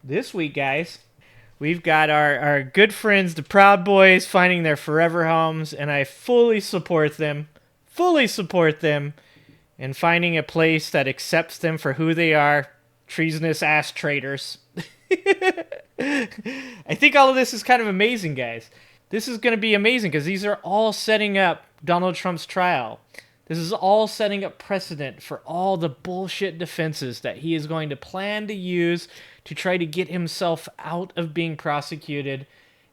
This week, guys, we've got our good friends, the Proud Boys, finding their forever homes, and I fully support them in finding a place that accepts them for who they are, treasonous ass traitors. I think all of this is kind of amazing, guys. This is going to be amazing because these are all setting up Donald Trump's trial. This is all setting up precedent for all the bullshit defenses that he is going to plan to use to try to get himself out of being prosecuted.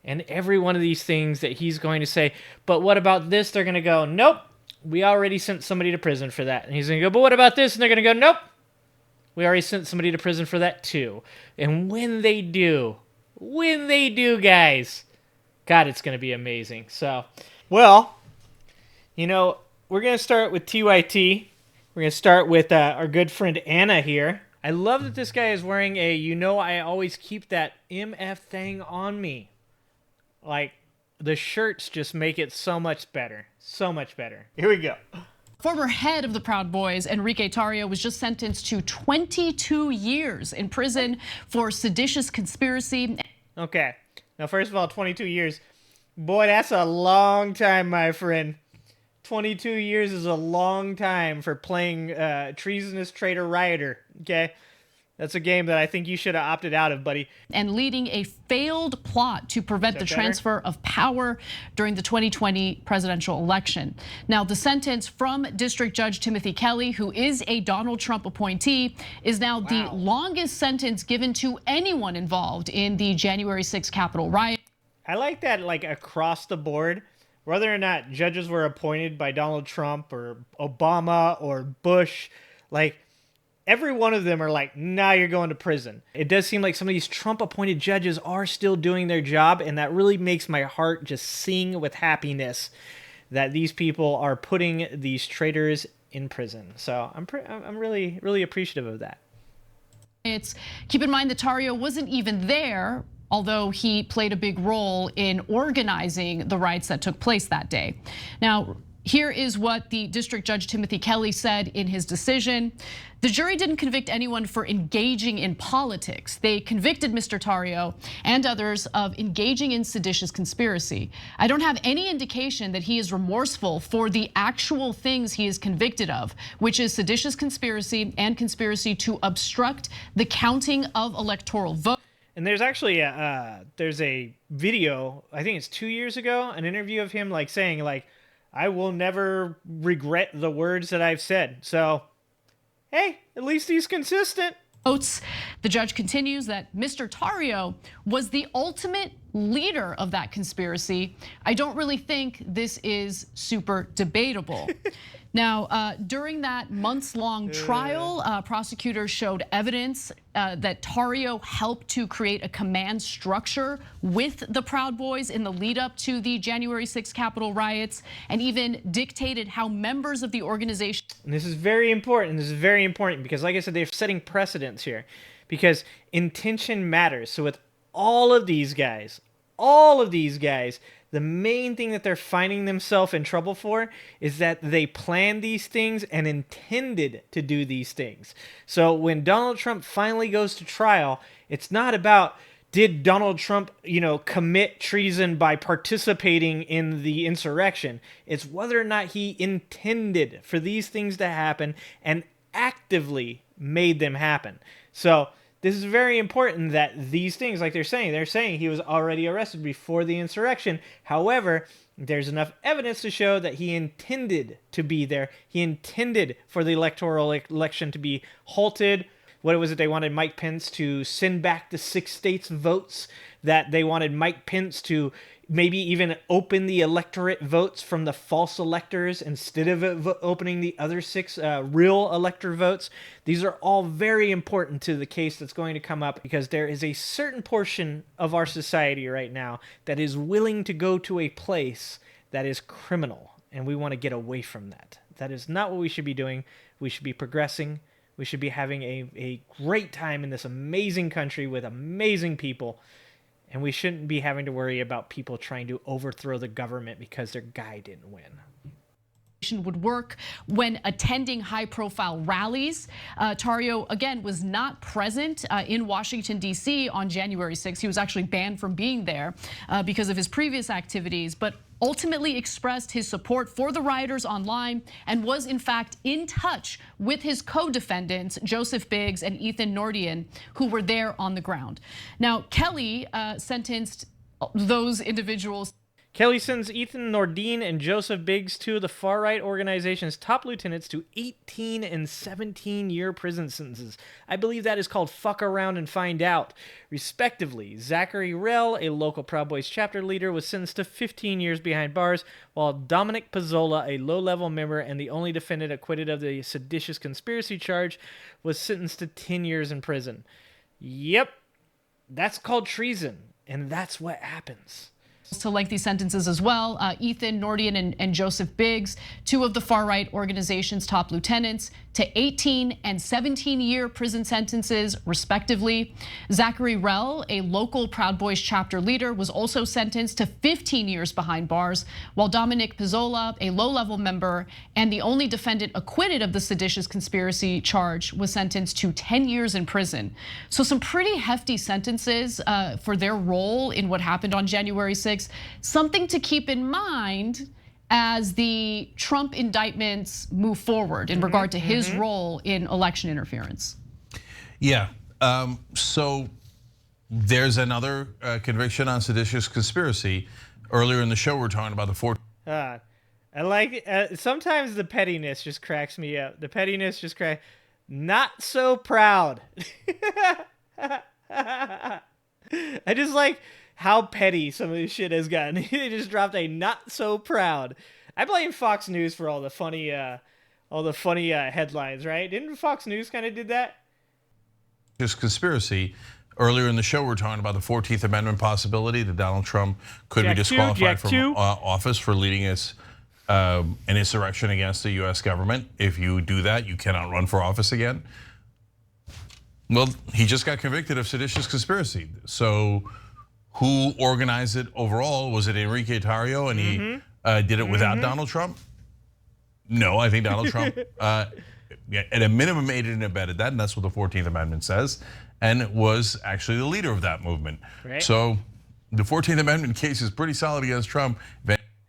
And every one of these things that he's going to say, but what about this? They're going to go, nope, we already sent somebody to prison for that. And he's going to go, but what about this? And they're going to go, nope, we already sent somebody to prison for that too. And when they do, guys, God, it's going to be amazing. So, well, we're going to start with TYT. We're going to start with our good friend Anna here. I love that this guy is wearing I always keep that MF thing on me. Like, the shirts just make it so much better. So much better. Here we go. Former head of the Proud Boys, Enrique Tarrio, was just sentenced to 22 years in prison for seditious conspiracy. Okay. Now, first of all, 22 years. Boy, that's a long time, my friend. 22 years is a long time for playing treasonous traitor rioter, okay? That's a game that I think you should have opted out of, buddy. And leading a failed plot to prevent the transfer of power during the 2020 presidential election. Now, the sentence from District Judge Timothy Kelly, who is a Donald Trump appointee, is now the longest sentence given to anyone involved in the January 6th Capitol riot. I like that, like, across the board, whether or not judges were appointed by Donald Trump or Obama or Bush, like, every one of them are like, nah, you're going to prison. It does seem like some of these Trump-appointed judges are still doing their job, and that really makes my heart just sing with happiness that these people are putting these traitors in prison. So I'm really, really appreciative of that. Keep in mind that Tarrio wasn't even there, although he played a big role in organizing the riots that took place that day. Now, here is what the District Judge Timothy Kelly said in his decision. The jury didn't convict anyone for engaging in politics. They convicted Mr. Tarrio and others of engaging in seditious conspiracy. I don't have any indication that he is remorseful for the actual things he is convicted of, which is seditious conspiracy and conspiracy to obstruct the counting of electoral votes. And there's actually there's a video, I think it's 2 years ago, an interview of him like saying like, I will never regret the words that I've said. So, hey, at least he's consistent. The judge continues that Mr. Tarrio was the ultimate leader of that conspiracy. I don't really think this is super debatable. Now, during that months-long trial, prosecutors showed evidence that Tarrio helped to create a command structure with the Proud Boys in the lead up to the January 6th Capitol riots, and even dictated how members of the organization. And this is very important. This is very important because, like I said, they're setting precedents here because intention matters. So with all of these guys, the main thing that they're finding themselves in trouble for is that they planned these things and intended to do these things. So when Donald Trump finally goes to trial, it's not about did Donald Trump, commit treason by participating in the insurrection. It's whether or not he intended for these things to happen and actively made them happen. So this is very important that these things, like they're saying he was already arrested before the insurrection. However, there's enough evidence to show that he intended to be there. He intended for the electoral election to be halted. What was it? They wanted Mike Pence to send back the 6 states' votes, that they wanted Mike Pence to maybe even open the electorate votes from the false electors instead of opening the other 6 real elector votes. These are all very important to the case that's going to come up because there is a certain portion of our society right now that is willing to go to a place that is criminal, and we want to get away from that. That is not what we should be doing. We should be progressing. We should be having a great time in this amazing country with amazing people. And we shouldn't be having to worry about people trying to overthrow the government because their guy didn't win. would work when attending high-profile rallies. Tarrio, again, was not present in Washington, D.C. on January 6th. He was actually banned from being there because of his previous activities, but ultimately expressed his support for the rioters online and was in fact in touch with his co-defendants, Joseph Biggs and Ethan Nordian, who were there on the ground. Now, Kelly sentenced those individuals. Kelly sends Ethan Nordine and Joseph Biggs, two of the far-right organization's top lieutenants, to 18 and 17-year prison sentences. I believe that is called fuck around and find out, respectively. Zachary Rell, a local Proud Boys chapter leader, was sentenced to 15 years behind bars, while Dominic Pizzola, a low-level member and the only defendant acquitted of the seditious conspiracy charge, was sentenced to 10 years in prison. Yep, that's called treason, and that's what happens. To lengthy sentences as well. Ethan Nordian and Joseph Biggs, two of the far-right organization's top lieutenants, to 18 and 17-year prison sentences, respectively. Zachary Rell, a local Proud Boys chapter leader, was also sentenced to 15 years behind bars, while Dominic Pizzola, a low-level member and the only defendant acquitted of the seditious conspiracy charge, was sentenced to 10 years in prison. So some pretty hefty sentences for their role in what happened on January 6th. Something to keep in mind as the Trump indictments move forward in regard to his role in election interference. Yeah, so there's another conviction on seditious conspiracy. Earlier in the show, we're talking about the 14th. I like sometimes the pettiness just cracks me up. The pettiness just cracks. Not so proud. I just like how petty some of this shit has gotten. They just dropped a not so proud. I blame Fox News for all the funny headlines, right? Didn't Fox News kind of did that? This conspiracy. Earlier in the show, we're talking about the 14th Amendment possibility that Donald Trump could be disqualified from office for leading an insurrection against the U.S. government. If you do that, you cannot run for office again. Well, he just got convicted of seditious conspiracy. So who organized it overall? Was it Enrique Tarrio, and he did it without Donald Trump? No, I think Donald Trump, at a minimum, aided and abetted that, and that's what the 14th Amendment says, and was actually the leader of that movement. Right. So the 14th Amendment case is pretty solid against Trump.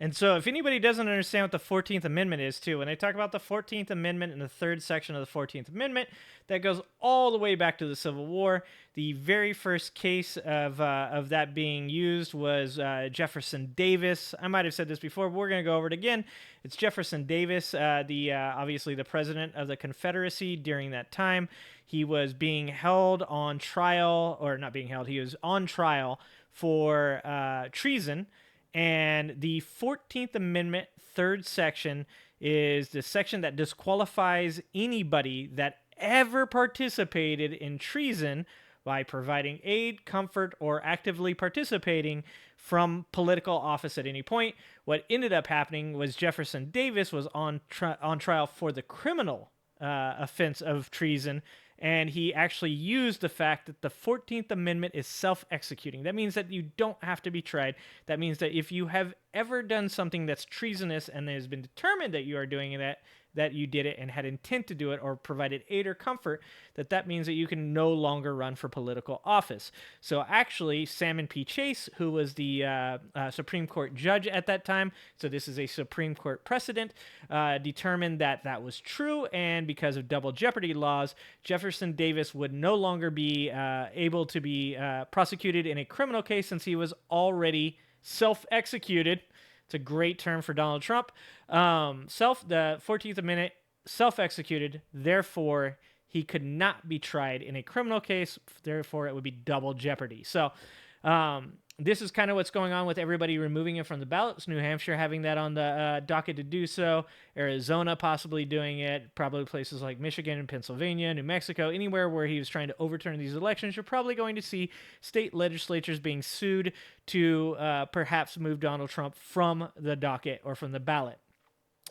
And so if anybody doesn't understand what the 14th Amendment is too, when I talk about the 14th Amendment and the third section of the 14th Amendment, that goes all the way back to the Civil War. The very first case of that being used was Jefferson Davis. I might have said this before, but we're going to go over it again. It's Jefferson Davis, obviously the president of the Confederacy during that time. He was being held on trial, or not being held, he was on trial for treason. And the 14th Amendment, third section, is the section that disqualifies anybody that ever participated in treason by providing aid, comfort, or actively participating from political office at any point. What ended up happening was Jefferson Davis was on trial for the criminal offense of treason, and he actually used the fact that the 14th Amendment is self-executing. That means that you don't have to be tried. That means that if you have ever done something that's treasonous and it has been determined that you are doing that you did it and had intent to do it or provided aid or comfort, that means that you can no longer run for political office. So actually, Salmon P. Chase, who was the Supreme Court judge at that time, so this is a Supreme Court precedent, determined that that was true, and because of double jeopardy laws, Jefferson Davis would no longer be able to be prosecuted in a criminal case since he was already self-executed. It's a great term for Donald Trump. The 14th Amendment, self-executed, therefore he could not be tried in a criminal case, therefore it would be double jeopardy. So this is kind of what's going on with everybody removing it from the ballots. New Hampshire having that on the docket to do so. Arizona possibly doing it. Probably places like Michigan and Pennsylvania, New Mexico, anywhere where he was trying to overturn these elections. You're probably going to see state legislatures being sued to perhaps move Donald Trump from the docket or from the ballot.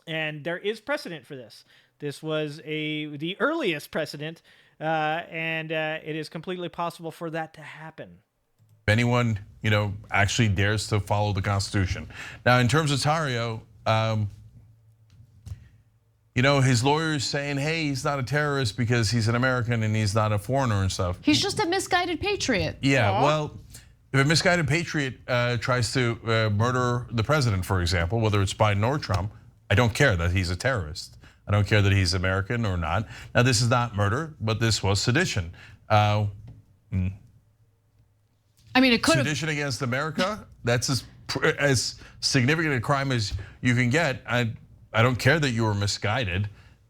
And there is precedent for this. This was the earliest precedent, and it is completely possible for that to happen. Anyone, actually dares to follow the Constitution. Now, in terms of Tarrio, his lawyer's saying, hey, he's not a terrorist because he's an American and he's not a foreigner and stuff. He's just a misguided patriot. Yeah, well, if a misguided patriot tries to murder the president, for example, whether it's Biden or Trump, I don't care that he's a terrorist. I don't care that he's American or not. Now, this is not murder, but this was sedition. I mean, it could have. Sedition against America, that's as significant a crime as you can get. I don't care that you were misguided.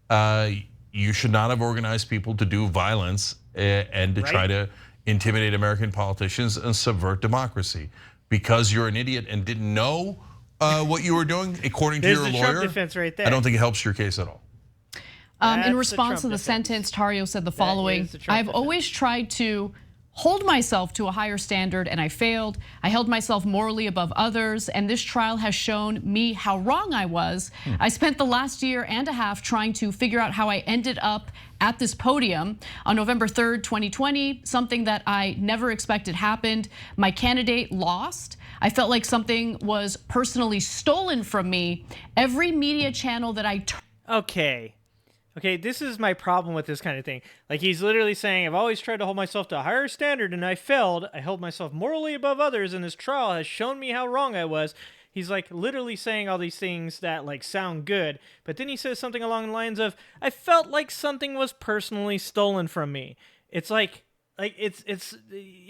You should not have organized people to do violence and to try to intimidate American politicians and subvert democracy. Because you're an idiot and didn't know what you were doing, according to your lawyer. There's the Trump defense right there. I don't think it helps your case at all. In response to the sentence, Tarrio said the following: I've always tried to hold myself to a higher standard and I failed. I held myself morally above others, and this trial has shown me how wrong I was. I spent the last year and a half trying to figure out how I ended up at this podium. On November 3rd, 2020, something that I never expected happened. My candidate lost. I felt like something was personally stolen from me. Every media channel that I Okay, this is my problem with this kind of thing. Like, he's literally saying, I've always tried to hold myself to a higher standard and I failed. I held myself morally above others and this trial has shown me how wrong I was. He's like literally saying all these things that like sound good, but then he says something along the lines of, I felt like something was personally stolen from me. It's like is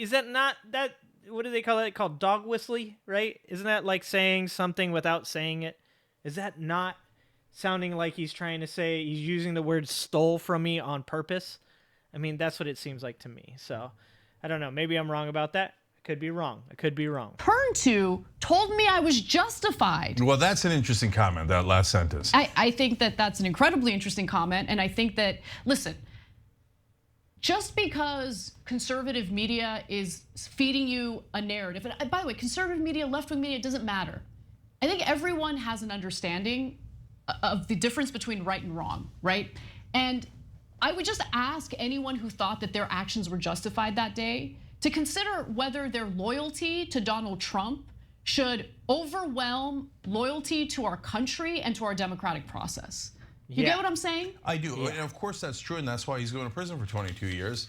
that not that, what do they call it? Called dog whistly, right? Isn't that like saying something without saying it? Is that not sounding like he's trying to say, he's using the word stole from me on purpose? I mean, that's what it seems like to me. So I don't know, maybe I'm wrong about that. I could be wrong. Turned to told me I was justified. Well, that's an interesting comment, that last sentence. I think that that's an incredibly interesting comment. And I think that, listen, just because conservative media is feeding you a narrative, and by the way, conservative media, left-wing media, it doesn't matter. I think everyone has an understanding of the difference between right and wrong, right? And I would just ask anyone who thought that their actions were justified that day to consider whether their loyalty to Donald Trump should overwhelm loyalty to our country and to our democratic process. You get what I'm saying? I do, and of course that's true, and that's why he's going to prison for 22 years.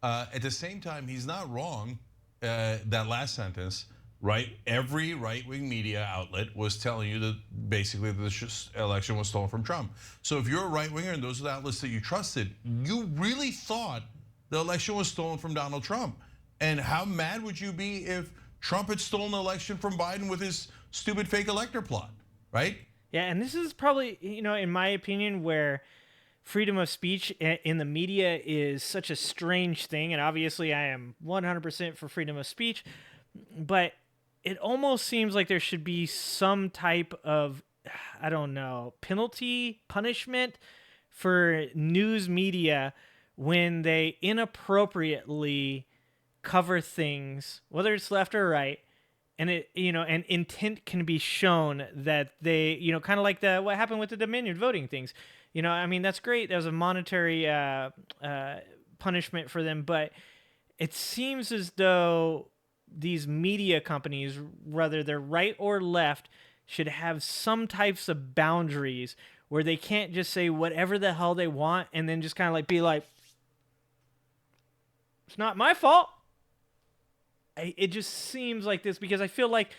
At the same time, he's not wrong, that last sentence, right? Every right-wing media outlet was telling you that basically the election was stolen from Trump. So if you're a right-winger and those are the outlets that you trusted, you really thought the election was stolen from Donald Trump. And how mad would you be if Trump had stolen the election from Biden with his stupid fake elector plot, right? Yeah, and this is probably, in my opinion, where freedom of speech in the media is such a strange thing. And obviously I am 100% for freedom of speech, but it almost seems like there should be some type of, I don't know, punishment for news media when they inappropriately cover things, whether it's left or right, and and intent can be shown that they, kind of like what happened with the Dominion voting things. I mean, that's great. That was a monetary punishment for them, but it seems as though these media companies, whether they're right or left, should have some types of boundaries where they can't just say whatever the hell they want and then just kind of like be like, it's not my fault. It just seems like this, because I feel like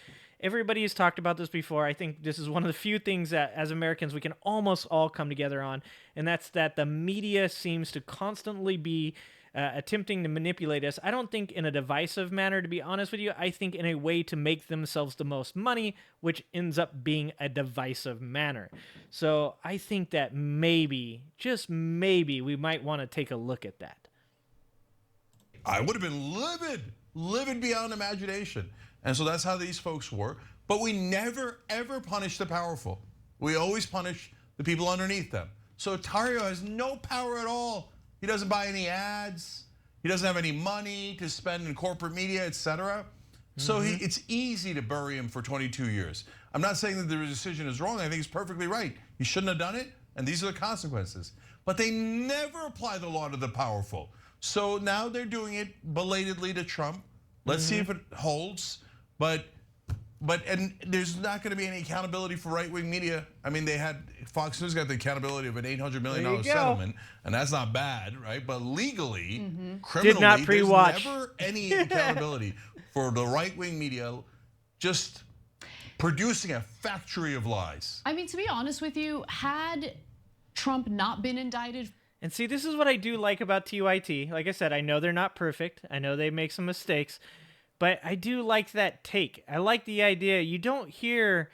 everybody has talked about this before. I think this is one of the few things that as Americans we can almost all come together on, and that's that the media seems to constantly be attempting to manipulate us. I don't think in a divisive manner, to be honest with you. I think in a way to make themselves the most money, which ends up being a divisive manner. So I think that maybe, just maybe, we might want to take a look at that. I would have been livid beyond imagination. And so that's how these folks were. But we never, ever punish the powerful. We always punish the people underneath them. So Tarrio has no power at all. He doesn't buy any ads. He doesn't have any money to spend in corporate media, etc. So it's easy to bury him for 22 years. I'm not saying that the decision is wrong. I think it's perfectly right. He shouldn't have done it, and these are the consequences. But they never apply the law to the powerful. So now they're doing it belatedly to Trump. Let's see if it holds. But and there's not going to be any accountability for right-wing media. I mean, they had Fox News got the accountability of an $800 million settlement, and that's not bad, right? But legally, criminally, there's never any accountability for the right-wing media just producing a factory of lies. I mean, to be honest with you, had Trump not been indicted. And see, this is what I do like about TYT. Like I said, I know they're not perfect. I know they make some mistakes. But I do like that take. I like the idea. You don't hear,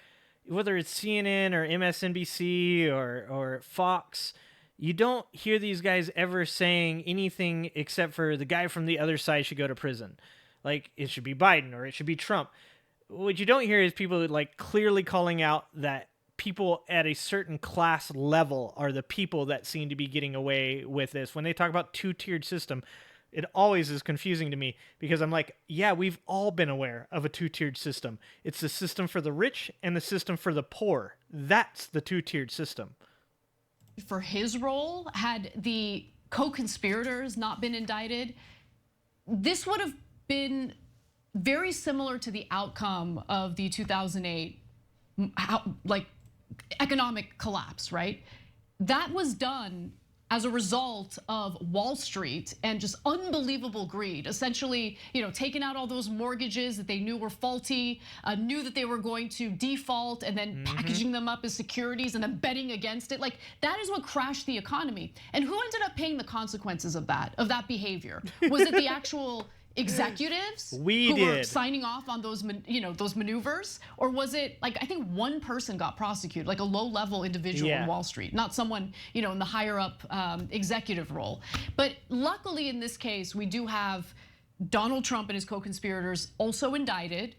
whether it's CNN or MSNBC or Fox, you don't hear these guys ever saying anything except for the guy from the other side should go to prison. Like, it should be Biden or it should be Trump. What you don't hear is people like clearly calling out that people at a certain class level are the people that seem to be getting away with this. When they talk about two-tiered system, it always is confusing to me because I'm like, yeah, we've all been aware of a two-tiered system. It's the system for the rich and the system for the poor. That's the two-tiered system. For his role, had the co-conspirators not been indicted, this would have been very similar to the outcome of the 2008 economic collapse, right? That was done as a result of Wall Street and just unbelievable greed, essentially, taking out all those mortgages that they knew were faulty, knew that they were going to default, and then packaging them up as securities and then betting against it. Like, that is what crashed the economy. And who ended up paying the consequences of that behavior? Was it the actual executives who were signing off on those, those maneuvers, or was it like, I think one person got prosecuted, like a low-level individual in Wall Street, not someone in the higher-up executive role. But luckily, in this case, we do have Donald Trump and his co-conspirators also indicted.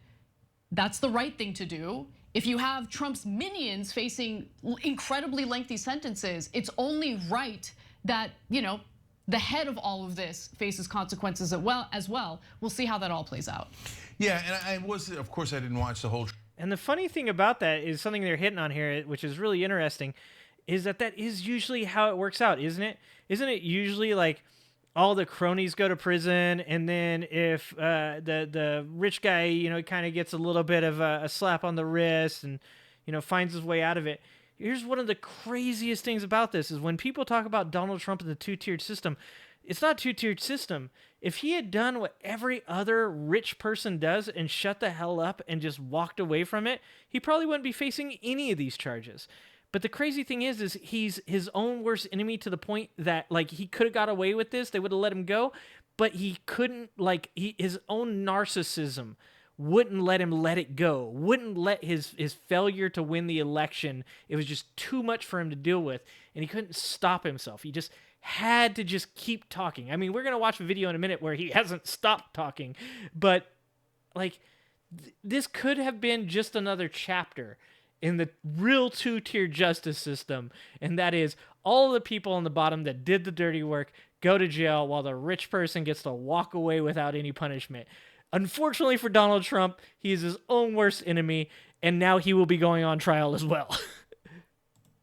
That's the right thing to do. If you have Trump's minions facing incredibly lengthy sentences, it's only right that the head of all of this faces consequences as well. We'll see how that all plays out. Yeah, and of course, I didn't watch the whole. And the funny thing about that is something they're hitting on here, which is really interesting, is that is usually how it works out, isn't it? Isn't it usually like all the cronies go to prison, and then if the rich guy, kind of gets a little bit of a slap on the wrist and finds his way out of it. Here's one of the craziest things about this is when people talk about Donald Trump and the two-tiered system, it's not a two-tiered system. If he had done what every other rich person does and shut the hell up and just walked away from it, he probably wouldn't be facing any of these charges. But the crazy thing is he's his own worst enemy to the point that he could have got away with this. They would have let him go, but he couldn't, his own narcissism wouldn't let him let it go, wouldn't let his failure to win the election. It was just too much for him to deal with, and he couldn't stop himself. He just had to just keep talking. I mean, we're going to watch a video in a minute where he hasn't stopped talking, but this could have been just another chapter in the real two-tier justice system, and that is all the people on the bottom that did the dirty work go to jail while the rich person gets to walk away without any punishment. Unfortunately for Donald Trump, he is his own worst enemy, and now he will be going on trial as well.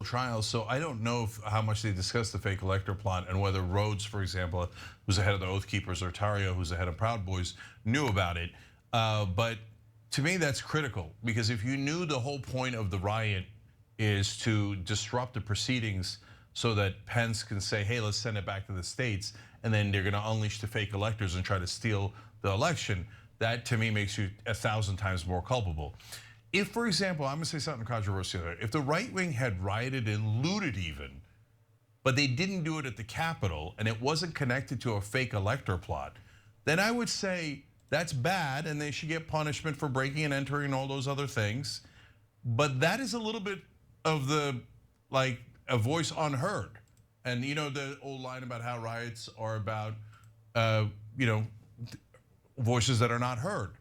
Trials, so I don't know how much they discussed the fake elector plot and whether Rhodes, for example, who's the head of the Oath Keepers, or Tarrio, who's the head of Proud Boys, knew about it. But to me, that's critical, because if you knew the whole point of the riot is to disrupt the proceedings so that Pence can say, hey, let's send it back to the states, and then they're going to unleash the fake electors and try to steal the election, that to me makes you 1,000 times more culpable. If, for example, I'm gonna say something controversial here. If the right wing had rioted and looted even, but they didn't do it at the Capitol and it wasn't connected to a fake elector plot, then I would say that's bad and they should get punishment for breaking and entering and all those other things. But that is a little bit of a voice unheard. And the old line about how riots are about, voices that are not heard.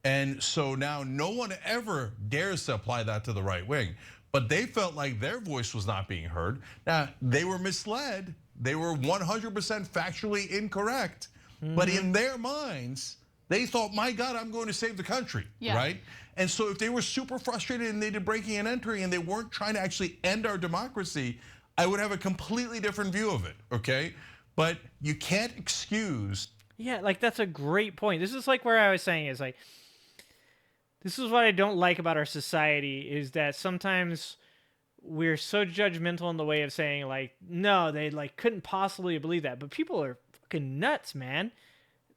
And so now no one ever dares to apply that to the right wing, but they felt like their voice was not being heard. Now, they were misled. They were 100% factually incorrect, but in their minds, they thought, my God, I'm going to save the country, right? And so if they were super frustrated and they did breaking and entering and they weren't trying to actually end our democracy, I would have a completely different view of it, okay? But you can't excuse. Yeah, that's a great point. This is where I was saying is This is what I don't like about our society, is that sometimes we're so judgmental in the way of saying, like, no, they like couldn't possibly believe that. But people are fucking nuts, man.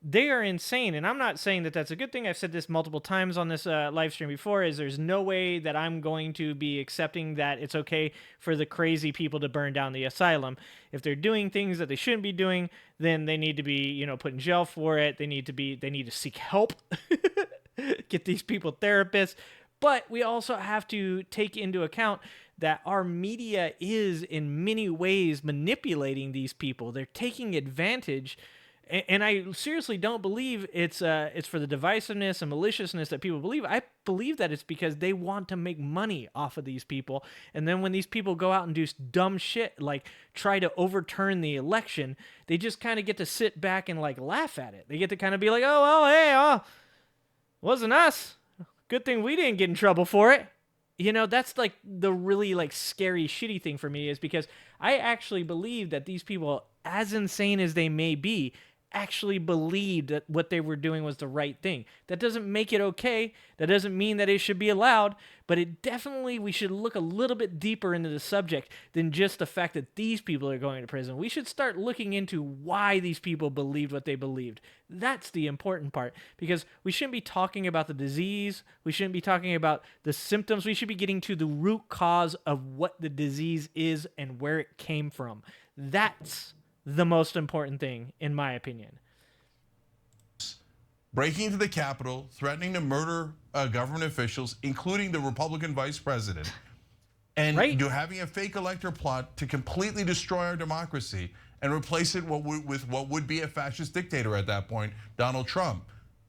They are insane. And I'm not saying that that's a good thing. I've said this multiple times on this live stream before, is there's no way that I'm going to be accepting that it's okay for the crazy people to burn down the asylum. If they're doing things that they shouldn't be doing, then they need to be, you know, put in jail for it. They need to seek help. Get these people therapists. But we also have to take into account that our media is in many ways manipulating these people. They're taking advantage. And I seriously don't believe it's for the divisiveness and maliciousness that people believe. I believe that it's because they want to make money off of these people. And then when these people go out and do dumb shit, like try to overturn the election, they just kind of get to sit back and like laugh at it. They get to kind of be like, oh, well, hey, wasn't us. Good thing we didn't get in trouble for it. You know, that's like the really like scary, shitty thing for me, is because I actually believe that these people, as insane as they may be, actually believed that what they were doing was the right thing. That doesn't make it okay. That doesn't mean that it should be allowed, but it definitely, we should look a little bit deeper into the subject than just the fact that these people are going to prison. We should start looking into why these people believed what they believed. That's the important part, because we shouldn't be talking about the disease. We shouldn't be talking about the symptoms. We should be getting to the root cause of what the disease is and where it came from. That's the most important thing, in my opinion. Breaking into the Capitol, threatening to murder government officials, including the Republican vice president, and having a fake elector plot to completely destroy our democracy and replace it with what would be a fascist dictator at that point, Donald Trump.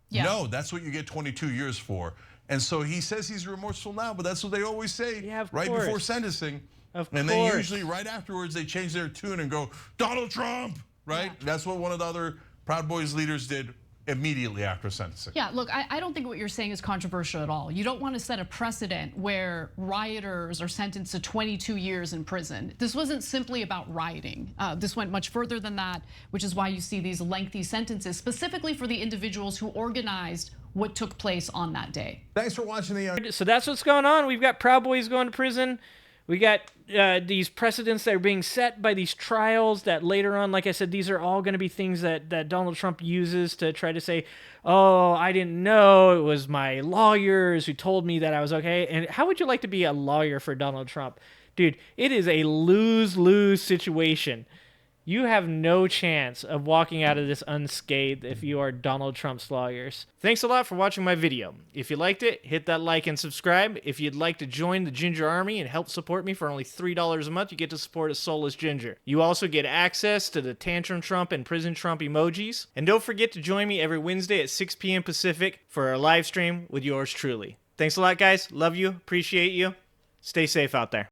Yeah. No, that's what you get 22 years for. And so he says he's remorseful now, but that's what they always say before sentencing. And then usually right afterwards they change their tune and go, Donald Trump, right? Yeah. That's what one of the other Proud Boys leaders did immediately after sentencing. Yeah, look, I don't think what you're saying is controversial at all. You don't want to set a precedent where rioters are sentenced to 22 years in prison. This wasn't simply about rioting. This went much further than that, which is why you see these lengthy sentences, specifically for the individuals who organized what took place on that day. Thanks for watching the. So that's what's going on. We've got Proud Boys going to prison. We got these precedents that are being set by these trials that later on, like I said, these are all going to be things that Donald Trump uses to try to say, oh, I didn't know, it was my lawyers who told me that I was okay. And how would you like to be a lawyer for Donald Trump? Dude, it is a lose-lose situation. You have no chance of walking out of this unscathed if you are Donald Trump's lawyers. Thanks a lot for watching my video. If you liked it, hit that like and subscribe. If you'd like to join the Ginger Army and help support me for only $3 a month, you get to support a soulless ginger. You also get access to the Tantrum Trump and Prison Trump emojis. And don't forget to join me every Wednesday at 6 p.m. Pacific for our live stream with yours truly. Thanks a lot, guys. Love you. Appreciate you. Stay safe out there.